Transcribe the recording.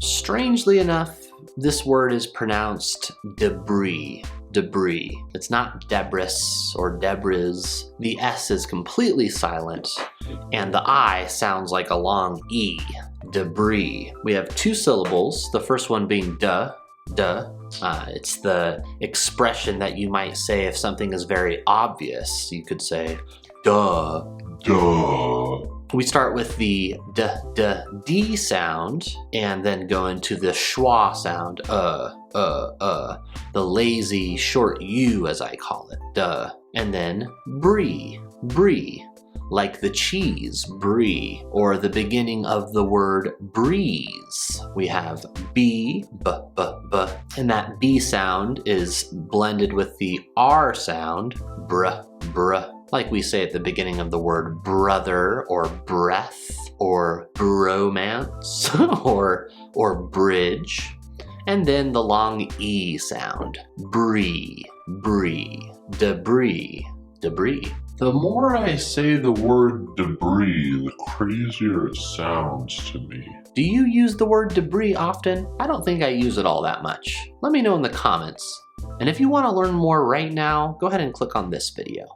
Strangely enough, this word is pronounced debris. Debris. It's not debris or debris. The S is completely silent, and the I sounds like a long E. Debris. We have two syllables, the first one being duh. It's the expression that you might say if something is very obvious. You could say, duh. We start with the D sound and then go into the schwa sound, the lazy short U as I call it, duh. And then brie, like the cheese, brie, or the beginning of the word breeze. We have b, and that B sound is blended with the R sound, bruh. Like we say at the beginning of the word brother or breath or bromance or bridge. And then the long E sound, brie, debris. The more I say the word debris, the crazier it sounds to me. Do you use the word debris often? I don't think I use it all that much. Let me know in the comments. And if you want to learn more right now, go ahead and click on this video.